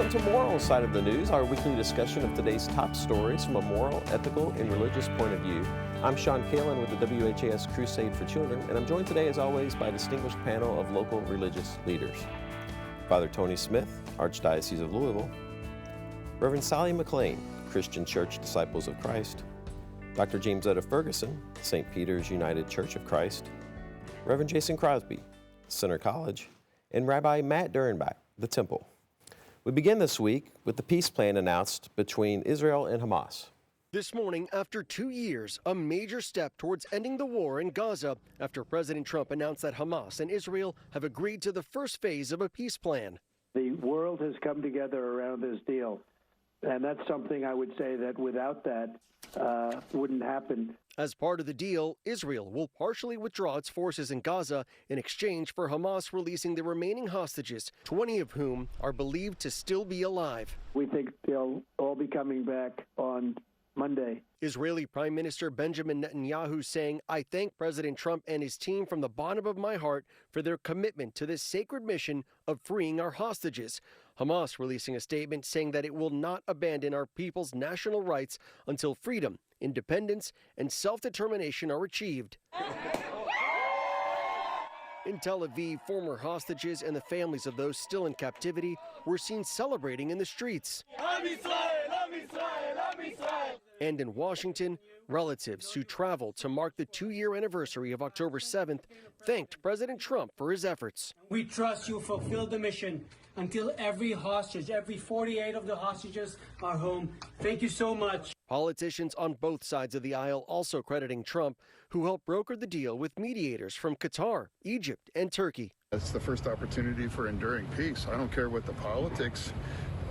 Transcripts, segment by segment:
Welcome to Moral Side of the News, our weekly discussion of today's top stories from a moral, ethical, and religious point of view. I'm Sean Kalin with the WHAS Crusade for Children, and I'm joined today, as always, by a distinguished panel of local religious leaders. Father Tony Smith, Archdiocese of Louisville, Reverend Sally McClain, Christian Church Disciples of Christ, Dr. Jamesetta Ferguson, St. Peter's United Church of Christ, Reverend Jason Crosby, Center College, and Rabbi Matt Derrenbacher, the Temple. We begin this week with the peace plan announced between Israel and Hamas. This morning, after 2 years, a major step towards ending the war in Gaza after President Trump announced that Hamas and Israel have agreed to the first phase of a peace plan. The world has come together around this deal, and that's something I would say that without that wouldn't happen. As part of the deal, Israel will partially withdraw its forces in Gaza in exchange for Hamas releasing the remaining hostages, 20 of whom are believed to still be alive. We think they'll all be coming back on Monday. Israeli Prime Minister Benjamin Netanyahu saying, "I thank President Trump and his team from the bottom of my heart for their commitment to this sacred mission of freeing our hostages." Hamas releasing a statement saying that it will not abandon our people's national rights until freedom, independence, and self-determination are achieved. In Tel Aviv, former hostages and the families of those still in captivity were seen celebrating in the streets. And in Washington, relatives who traveled to mark the 2-year anniversary of October 7th thanked President Trump for his efforts. We trust you fulfill the mission until every hostage, every 48 of the hostages are home. Thank you so much. Politicians on both sides of the aisle also crediting Trump, who helped broker the deal with mediators from Qatar, Egypt, and Turkey. It's the first opportunity for enduring peace. I don't care what the politics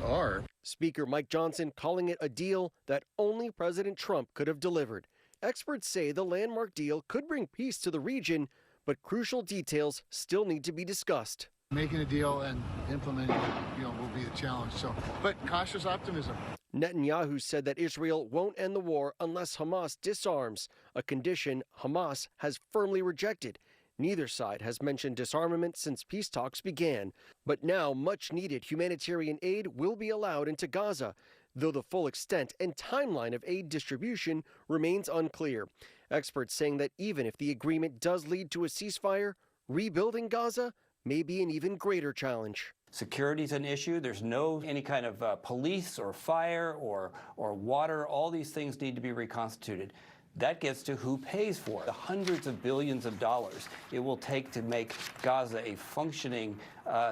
are. Speaker Mike Johnson calling it a deal that only President Trump could have delivered. Experts say the landmark deal could bring peace to the region, but crucial details still need to be discussed. Making a deal and implementing it, will be a challenge. But cautious optimism. Netanyahu said that Israel won't end the war unless Hamas disarms, a condition Hamas has firmly rejected. Neither side has mentioned disarmament since peace talks began, but now much-needed humanitarian aid will be allowed into Gaza, though the full extent and timeline of aid distribution remains unclear. Experts saying that even if the agreement does lead to a ceasefire, rebuilding Gaza may be an even greater challenge. Security is an issue. There's no any kind of police or fire or water. All these things need to be reconstituted. That gets to who pays for it. The hundreds of billions of dollars it will take to make Gaza a functioning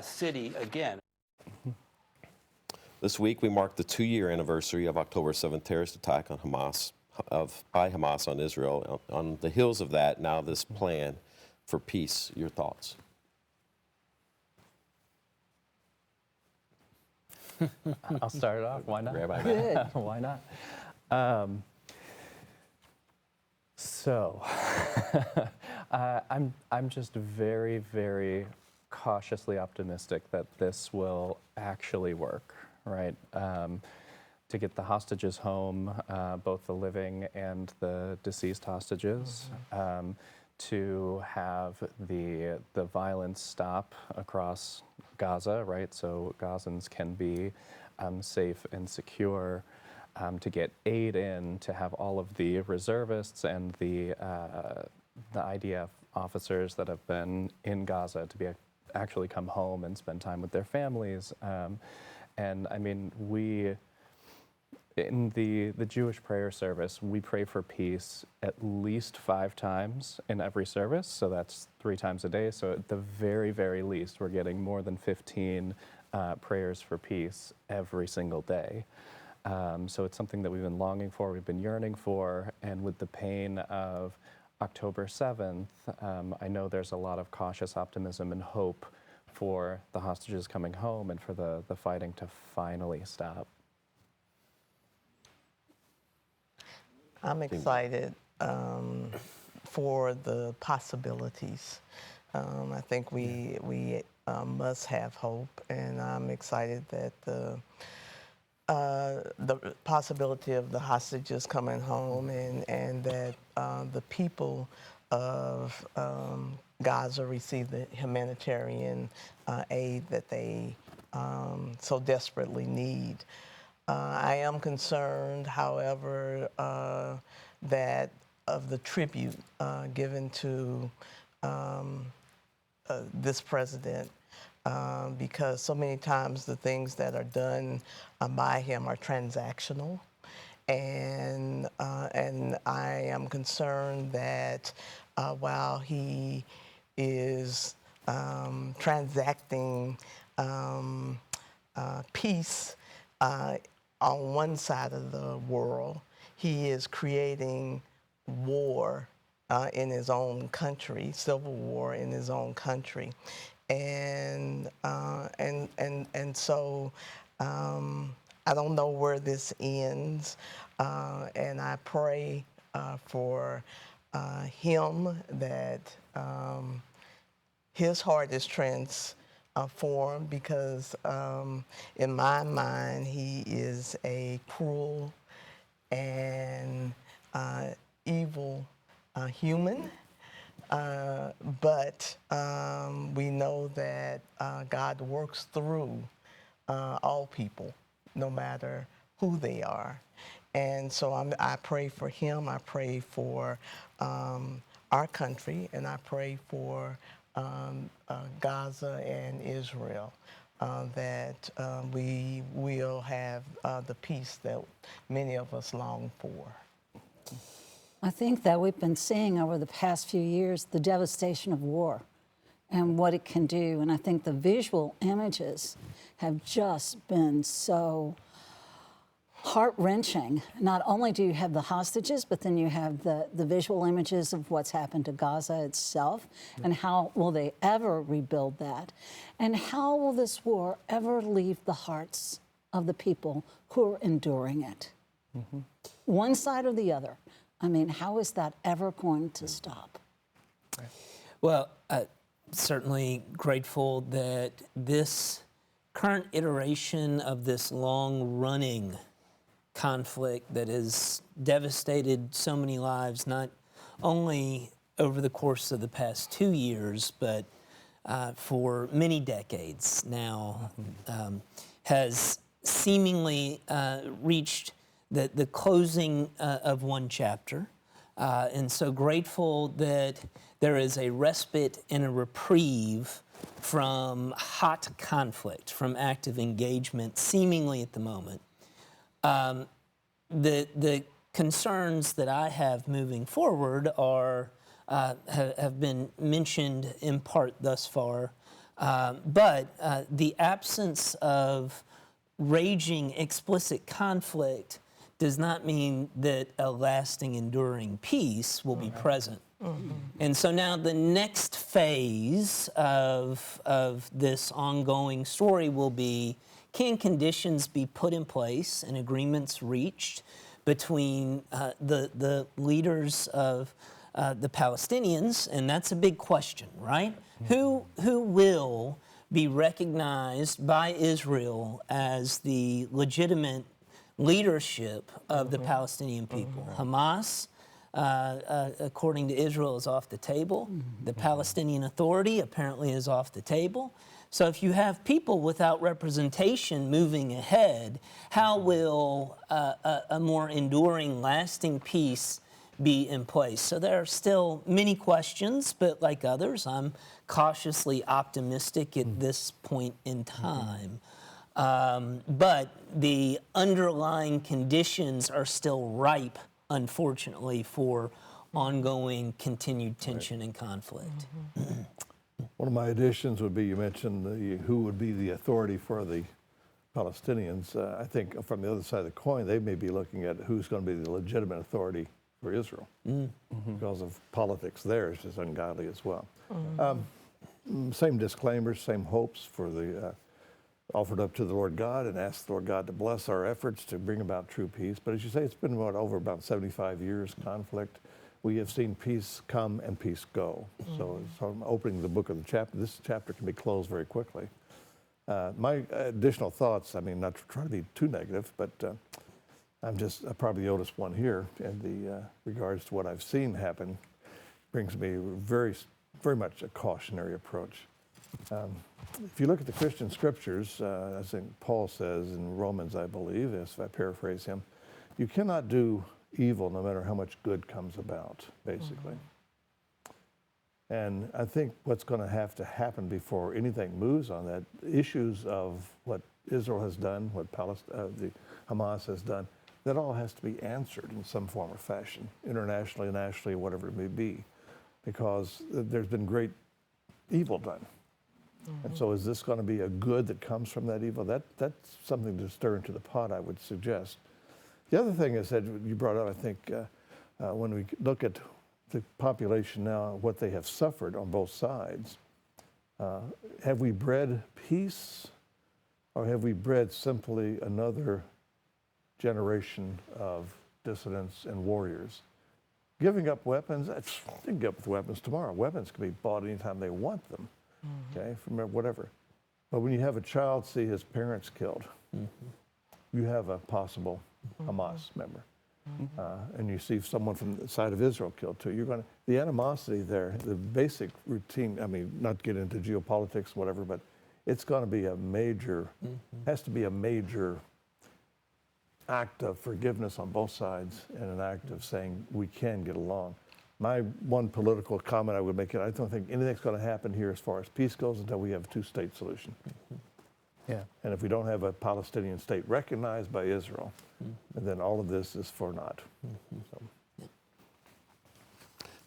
city again. This week, we mark the 2-year anniversary of October 7th terrorist attack on by Hamas on Israel. On the heels of that, now this plan for peace. Your thoughts? I'll start it off. Why not? Rabbi. Why not? I'm just very, very cautiously optimistic that this will actually work, right? To get the hostages home, both the living and the deceased hostages, to have the violence stop across Gaza, right? So Gazans can be safe and secure. To get aid in, to have all of the reservists and the IDF officers that have been in Gaza to be actually come home and spend time with their families. And I mean, in the Jewish prayer service, we pray for peace at least 5 times in every service, so that's 3 times a day. So at the very, very least, we're getting more than 15 prayers for peace every single day. So it's something that we've been longing for, we've been yearning for, and with the pain of October 7th, I know there's a lot of cautious optimism and hope for the hostages coming home and for the fighting to finally stop. I'm excited for the possibilities. I think we must have hope, and I'm excited that the possibility of the hostages coming home and that the people of Gaza receive the humanitarian aid that they so desperately need. I am concerned, however, that of the tribute given to this president, because so many times the things that are done by him are transactional. And I am concerned that while he is transacting peace on one side of the world, he is creating war in his own country, civil war in his own country, and so I don't know where this ends, and I pray for him that his heart is transformed, because in my mind he is a cruel and evil human, but we know that God works through all people, no matter who they are. And so I pray for him, I pray for our country, and I pray for Gaza and Israel, that we will have the peace that many of us long for. I think that we've been seeing over the past few years the devastation of war and what it can do. And I think the visual images have just been so heart-wrenching. Not only do you have the hostages, but then you have the visual images of what's happened to Gaza itself, and how will they ever rebuild that? And how will this war ever leave the hearts of the people who are enduring it? Mm-hmm. One side or the other. I mean, how is that ever going to stop? Well, certainly grateful that this current iteration of this long-running conflict that has devastated so many lives, not only over the course of the past 2 years, but for many decades now, has seemingly reached the closing of one chapter. And so grateful that there is a respite and a reprieve from hot conflict, from active engagement, seemingly at the moment. The concerns that I have moving forward are have been mentioned in part thus far, but the absence of raging, explicit conflict does not mean that a lasting, enduring peace will be present. Mm-hmm. And so now the next phase of this ongoing story will be, can conditions be put in place and agreements reached between the leaders of the Palestinians? And that's a big question, right? Mm-hmm. Who will be recognized by Israel as the legitimate leadership of the Palestinian people? Hamas, according to Israel, is off the table. The Palestinian Authority apparently is off the table. So if you have people without representation moving ahead, how will a more enduring, lasting peace be in place? So there are still many questions, but like others, I'm cautiously optimistic at this point in time. But the underlying conditions are still ripe, unfortunately, for ongoing continued tension and conflict. One of my additions would be, you mentioned who would be the authority for the Palestinians. I think from the other side of the coin, they may be looking at who's going to be the legitimate authority for Israel, because of politics there is just ungodly as well. Same disclaimers, same hopes for the offered up to the Lord God, and ask the Lord God to bless our efforts to bring about true peace. But as you say, it's been over about 75 years conflict. We have seen peace come and peace go. So I'm opening the book of the chapter. This chapter can be closed very quickly. My additional thoughts, I mean, not to try to be too negative, but I'm just probably the oldest one here in the regards to what I've seen happen, brings me very much a cautionary approach. If you look at the Christian scriptures, I think Paul says in Romans, I believe, if I paraphrase him, you cannot do evil no matter how much good comes about, basically. And I think what's going to have to happen before anything moves on that, issues of what Israel has done, what the Hamas has done, that all has to be answered in some form or fashion, internationally, nationally, whatever it may be, because there's been great evil done. And so is this going to be a good that comes from that evil? That's something to stir into the pot, I would suggest. The other thing is that you brought up, I think, when we look at the population now, what they have suffered on both sides, have we bred peace, or have we bred simply another generation of dissidents and warriors? Giving up weapons, they can give up weapons tomorrow. Weapons can be bought anytime they want them. Okay, from whatever. But when you have a child see his parents killed, you have a possible Hamas member. And you see someone from the side of Israel killed too. The animosity there, the basic routine, I mean, not to get into geopolitics, whatever, but it's going to be a major, has to be a major act of forgiveness on both sides and an act of saying we can get along. My one political comment I would make, I don't think anything's going to happen here as far as peace goes until we have a two-state solution. Yeah. And if we don't have a Palestinian state recognized by Israel, then all of this is for naught. So.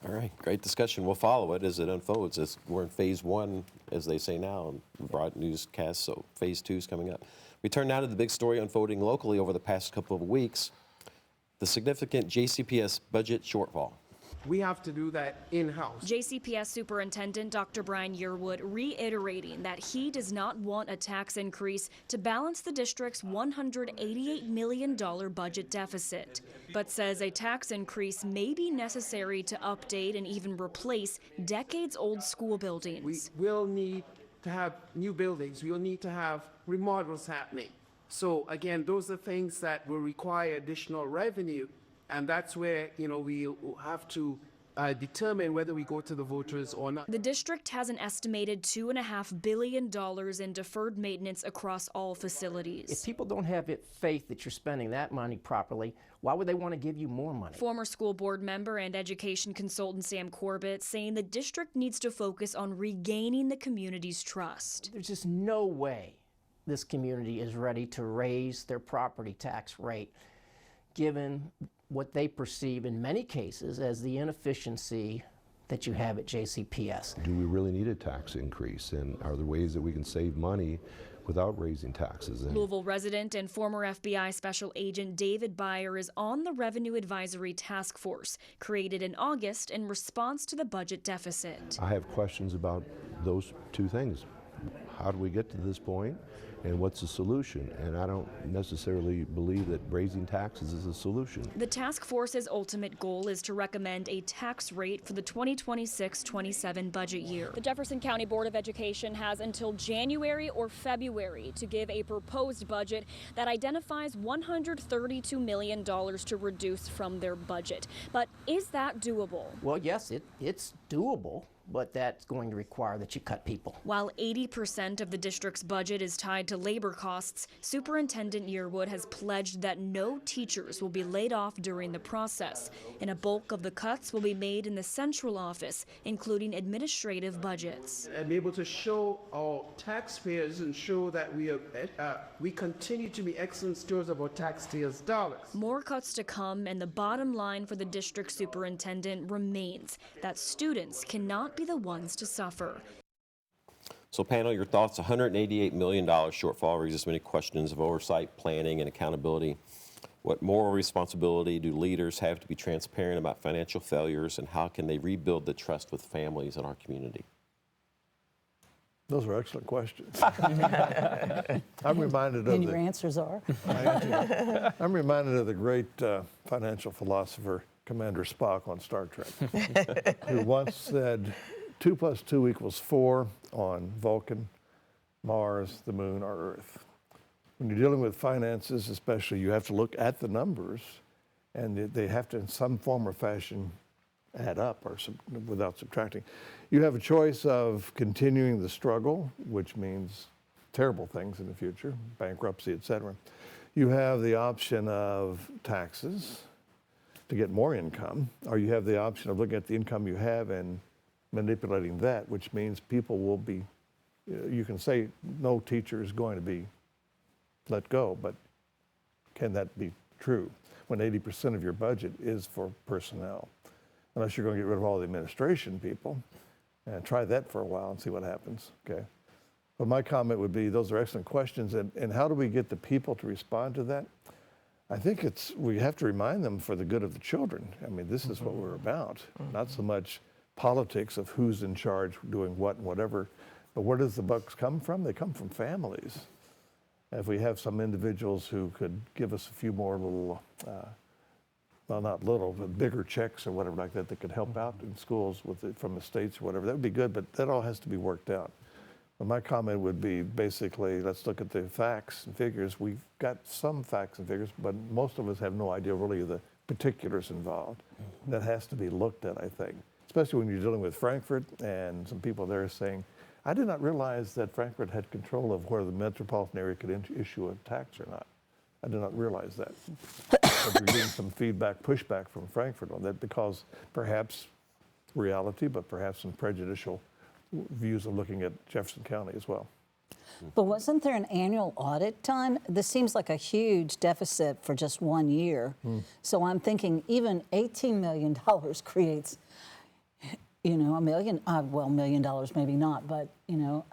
All right, great discussion. We'll follow it as it unfolds. We're in phase 1, as they say now, and broad newscast, so phase 2 is coming up. We turn now to the big story unfolding locally over the past couple of weeks, the significant JCPS budget shortfall. We have to do that in-house. JCPS Superintendent Dr. Brian Yearwood reiterating that he does not want a tax increase to balance the district's $188 million budget deficit, but says a tax increase may be necessary to update and even replace decades-old school buildings. We will need to have new buildings. We will need to have remodels happening. So again, those are things that will require additional revenue. And that's where, we have to determine whether we go to the voters or not. The district has an estimated $2.5 billion in deferred maintenance across all facilities. If people don't have faith that you're spending that money properly, why would they want to give you more money? Former school board member and education consultant Sam Corbett saying the district needs to focus on regaining the community's trust. There's just no way this community is ready to raise their property tax rate, given what they perceive in many cases as the inefficiency that you have at JCPS. Do we really need a tax increase? And are there ways that we can save money without raising taxes? Louisville resident and former FBI Special Agent David Byer is on the Revenue Advisory Task Force, created in August in response to the budget deficit. I have questions about those two things. How do we get to this point? And what's the solution? And I don't necessarily believe that raising taxes is a solution. The task force's ultimate goal is to recommend a tax rate for the 2026-27 budget year. The Jefferson County Board of Education has until January or February to give a proposed budget that identifies $132 million to reduce from their budget. But is that doable? Well, yes, it's doable, but that's going to require that you cut people. While 80% of the district's budget is tied to labor costs, Superintendent Yearwood has pledged that no teachers will be laid off during the process, and a bulk of the cuts will be made in the central office, including administrative budgets. And be able to show our taxpayers and show that we continue to be excellent stewards of our taxpayers' dollars. More cuts to come, and the bottom line for the district superintendent remains that students cannot be the ones to suffer. So panel, your thoughts. $188 million shortfall raises many questions of oversight, planning, and accountability. What moral responsibility do leaders have to be transparent about financial failures, and how can they rebuild the trust with families in our community? Those are excellent questions. I'm reminded of and your answers are? I'm reminded of the great financial philosopher Commander Spock on Star Trek, who once said 2 + 2 = 4 on Vulcan, Mars, the moon, or Earth. When you're dealing with finances, especially, you have to look at the numbers, and they have to, in some form or fashion, add up or without subtracting. You have a choice of continuing the struggle, which means terrible things in the future, bankruptcy, et cetera. You have the option of taxes to get more income, or you have the option of looking at the income you have and manipulating that, which means people will be, you can say no teacher is going to be let go, but can that be true when 80% of your budget is for personnel? Unless you're going to get rid of all the administration people, and try that for a while and see what happens, okay? But my comment would be, those are excellent questions, and how do we get the people to respond to that? I think we have to remind them for the good of the children. I mean, this is what we're about, not so much politics of who's in charge doing what and whatever, but where does the bucks come from? They come from families. If we have some individuals who could give us a few more little, well, not little, but bigger checks or whatever like that could help out in schools from the states or whatever, that would be good, but that all has to be worked out. But my comment would be basically, let's look at the facts and figures. We've got some facts and figures, but most of us have no idea really of the particulars involved. That has to be looked at, I think, especially when you're dealing with Frankfurt and some people there saying, I did not realize that Frankfurt had control of where the metropolitan area could issue a tax or not. I did not realize that. But we're getting some feedback, pushback from Frankfurt on that because perhaps reality, but perhaps some prejudicial views of looking at Jefferson County as well. But wasn't there an annual audit time? This seems like a huge deficit for just 1 year. So I'm thinking even $18 million creates, you know, $1 million, well, $1 million maybe not, but, you know,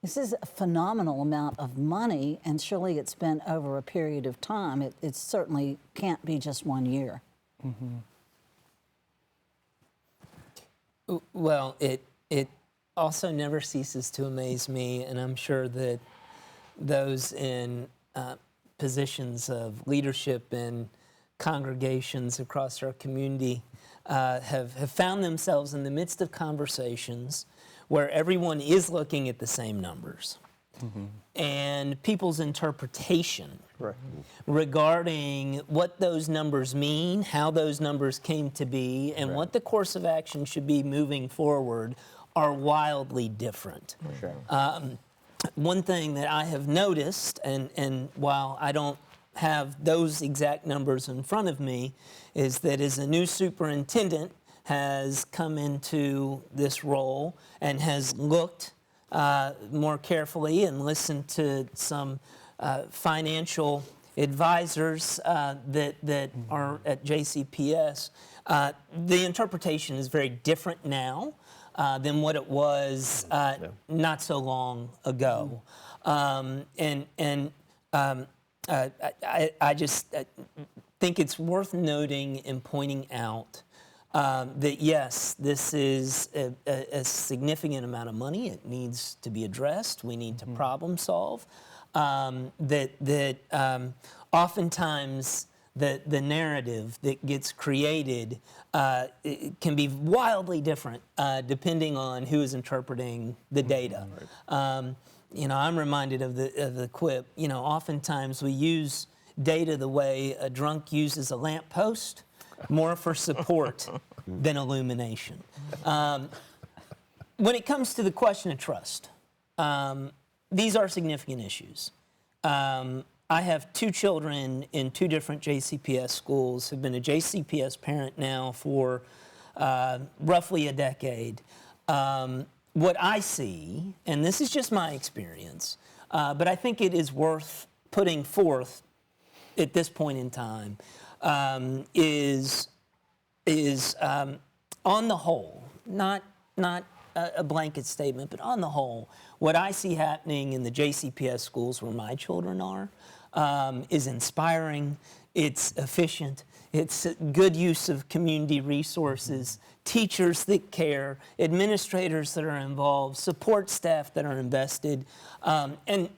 this is a phenomenal amount of money, and surely it's been over a period of time. It certainly can't be just 1 year. Well, it also never ceases to amaze me, and I'm sure that those in positions of leadership in congregations across our community have found themselves in the midst of conversations where everyone is looking at the same numbers. And people's interpretation regarding what those numbers mean, how those numbers came to be, and what the course of action should be moving forward are wildly different. One thing that I have noticed, and while I don't have those exact numbers in front of me, is that as a new superintendent has come into this role and has looked more carefully and listened to some financial advisors that are at JCPS, the interpretation is very different now than what it was not so long ago. I just think it's worth noting and pointing out that yes, this is a significant amount of money. It needs to be addressed. We need to problem solve. Oftentimes the narrative that gets created it can be wildly different depending on who is interpreting the data. You know, I'm reminded of the quip. You know, oftentimes we use data the way a drunk uses a lamppost, more for support than illumination. When it comes to the question of trust, these are significant issues. I have 2 children in 2 different JCPS schools, have been a JCPS parent now for roughly a decade. What I see, and this is just my experience, but I think it is worth putting forth at this point in time, is on the whole, not a blanket statement, but on the whole, what I see happening in the JCPS schools where my children are is inspiring, it's efficient, it's good use of community resources, teachers that care, administrators that are involved, support staff that are invested, and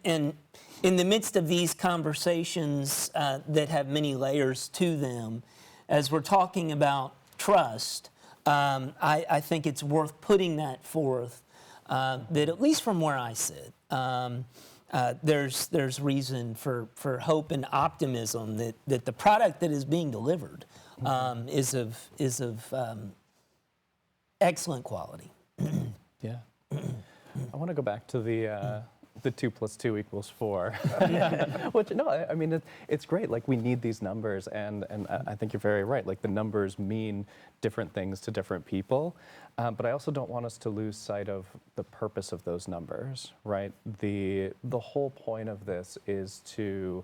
in the midst of these conversations that have many layers to them, as we're talking about trust, I think it's worth putting that forth, that at least from where I sit, there's reason for hope and optimism that the product that is being delivered is of excellent quality. Yeah. I want to go back to the 2 + 2 = 4. Which, no, I mean, it's great. Like, we need these numbers, and I think you're very right. Like, the numbers mean different things to different people. But I also don't want us to lose sight of the purpose of those numbers, right? The whole point of this is to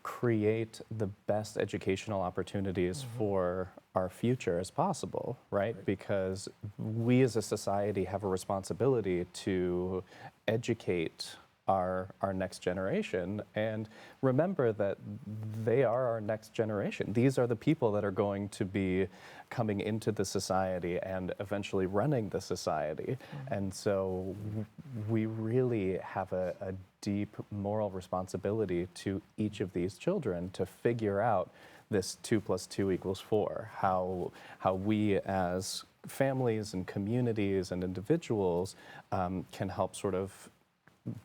create the best educational opportunities for our future as possible, right? Because we as a society have a responsibility to educate our next generation, and remember that they are our next generation. These are the people that are going to be coming into the society and eventually running the society. And so we really have a deep moral responsibility to each of these children to figure out this 2 + 2 = 4, how we as families and communities and individuals can help sort of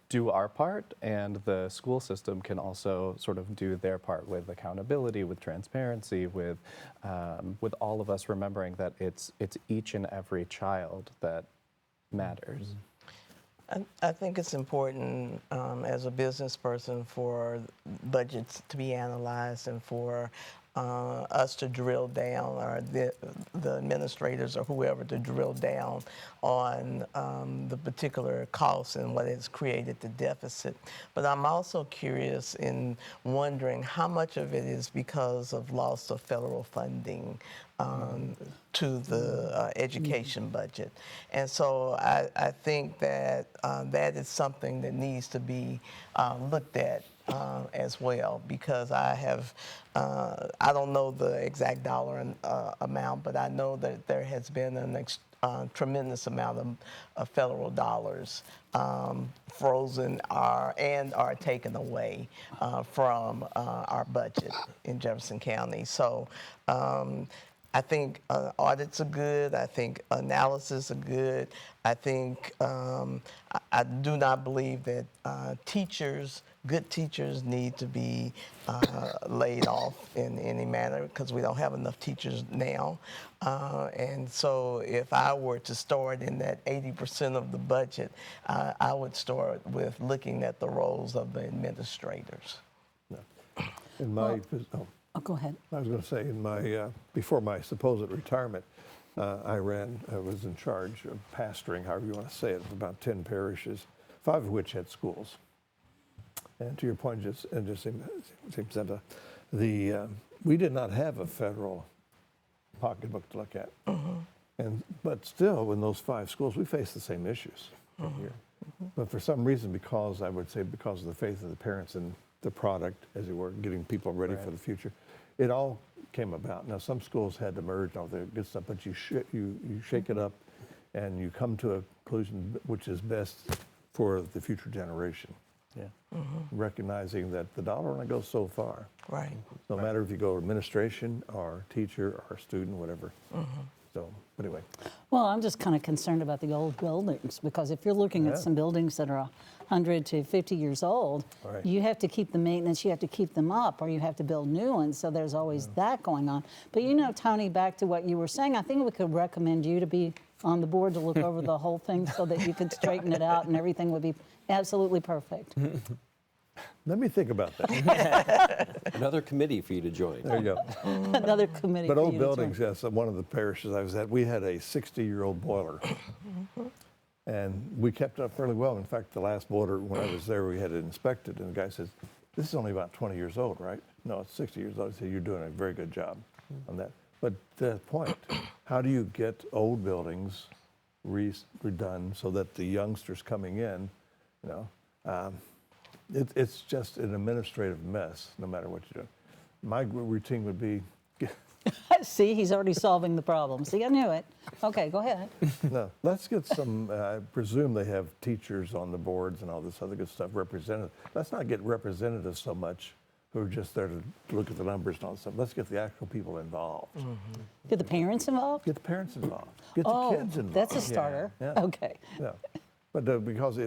do our part, and the school system can also sort of do their part with accountability, with transparency, with all of us remembering that it's each and every child that matters. I think it's important as a business person for budgets to be analyzed and for us to drill down, or the administrators or whoever to drill down on the particular costs and what has created the deficit. But I'm also curious in wondering how much of it is because of loss of federal funding to the education budget. And so I think that that is something that needs to be looked at as well, because I don't know the exact dollar amount, but I know that there has been an tremendous amount of federal dollars frozen and are taken away from our budget in Jefferson County. So I think audits are good. I think analysis are good. I think I do not believe that good teachers need to be laid off in any manner, because we don't have enough teachers now. And so if I were to start in that 80% of the budget, I would start with looking at the roles of the administrators. In my go ahead. I was going to say, in my before my supposed retirement, I was in charge of pastoring, however you want to say it, of about 10 parishes, 5 of which had schools. And to your point, Jamesetta, we did not have a federal pocketbook to look at. But still, in those 5 schools, we face the same issues here. But for some reason, because of the faith of the parents in the product, as it were, getting people ready for the future, it all came about. Now, some schools had to merge and all the good stuff, but you shake it up and you come to a conclusion which is best for the future generation. Yeah. Recognizing that the dollar only goes so far. Right. No matter if you go administration or teacher or student, whatever. So, anyway. Well, I'm just kind of concerned about the old buildings, because if you're looking at some buildings that are 100 to 50 years old, you have to keep the maintenance, you have to keep them up, or you have to build new ones, so there's always that going on. But you know, Tony, back to what you were saying, I think we could recommend you to be on the board to look over the whole thing so that you could straighten it out and everything would be absolutely perfect. Let me think about that. Another committee for you to join. There you go. Another committee But for old you to join. buildings, yes. One of the parishes I was at, we had a 60-year-old boiler. And we kept it up fairly well. In fact, the last boiler, when I was there, we had it inspected, and the guy says, "This is only about 20 years old, right?" "No, it's 60 years old." I said, "You're doing a very good job on that." But to that point, how do you get old buildings redone so that the youngsters coming in, it's just an administrative mess, no matter what you do. My routine would be... See, he's already solving the problem. See, I knew it. Okay, go ahead. No, let's get some, I presume they have teachers on the boards and all this other good stuff, representative. Let's not get representatives so much who are just there to look at the numbers and all that stuff. Let's get the actual people involved. Get the parents involved? Get the parents involved. Get the kids involved. That's a starter. Yeah. Okay. Yeah. But because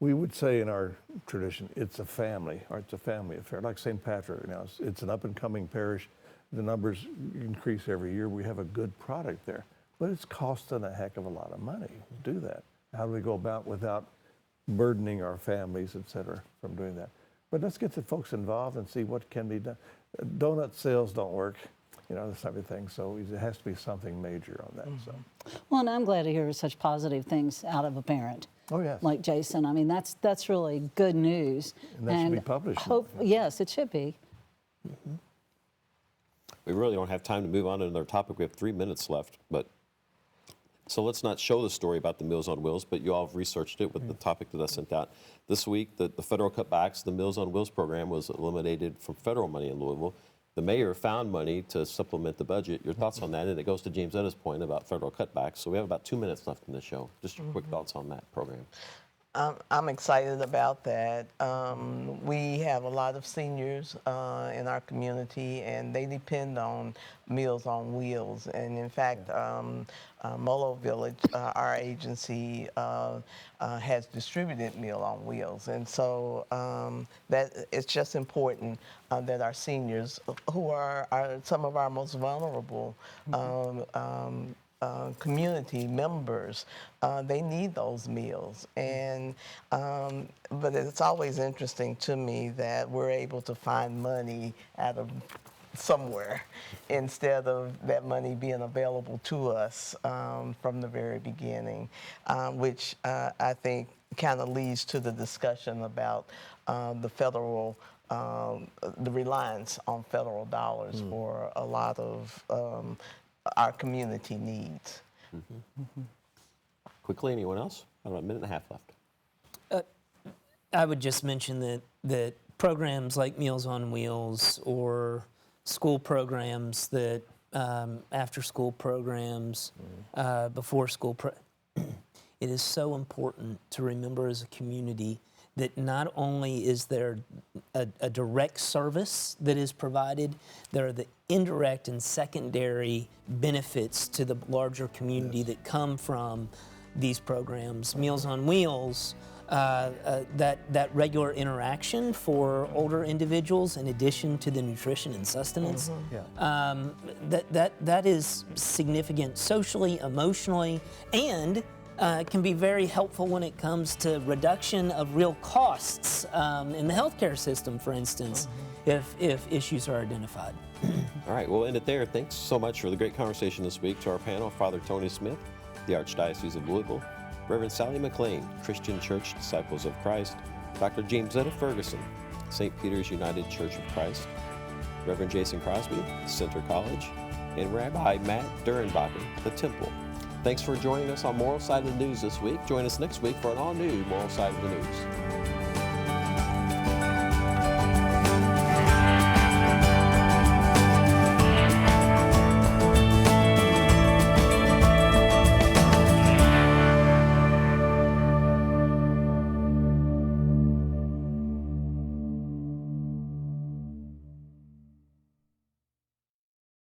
we would say in our tradition, it's a family, or it's a family affair. Like St. Patrick, it's an up-and-coming parish. the numbers increase every year. We have a good product there. But it's costing a heck of a lot of money to do that. How do we go about without burdening our families, et cetera, from doing that? But let's get the folks involved and see what can be done. Donut sales don't work, this type of thing. So it has to be something major on that. So. Well, and I'm glad to hear such positive things out of a parent. Oh, yes. Like Jason. I mean, that's really good news. And that should be published. Yes, it should be. Mm-hmm. We really don't have time to move on to another topic. We have 3 minutes left, so let's not show the story about the Meals on Wheels, but you all have researched it with the topic that I sent out. This week, the federal cutbacks, the Meals on Wheels program was eliminated from federal money in Louisville. The mayor found money to supplement the budget. Your thoughts on that? And it goes to Jamesetta's point about federal cutbacks. So we have about 2 minutes left in the show. Just your quick thoughts on that program. I'm excited about that. We have a lot of seniors in our community, and they depend on Meals on Wheels. And in fact, Molo Village, our agency, has distributed Meal on Wheels. And so that it's just important that our seniors, who are some of our most vulnerable community members, they need those meals. And but it's always interesting to me that we're able to find money out of somewhere instead of that money being available to us from the very beginning, which I think kind of leads to the discussion about the federal the reliance on federal dollars for a lot of our community needs. Quickly, anyone else? About a minute and a half left. I would just mention that programs like Meals on Wheels or school programs, that after-school programs, before-school it is so important to remember as a community that not only is there a direct service that is provided, there are the indirect and secondary benefits to the larger community that come from these programs. Meals on Wheels, that regular interaction for older individuals, in addition to the nutrition and sustenance, that is significant socially, emotionally, and can be very helpful when it comes to reduction of real costs in the healthcare system, for instance, if issues are identified. All right, we'll end it there. Thanks so much for the great conversation this week. To our panel, Father Tony Smith, the Archdiocese of Louisville, Reverend Sally McClain, Christian Church Disciples of Christ, Dr. Jamesetta Ferguson, St. Peter's United Church of Christ, Reverend Jason Crosby, Center College, and Rabbi Matt Derrenbacher, the Temple. Thanks for joining us on Moral Side of the News this week. Join us next week for an all-new Moral Side of the News.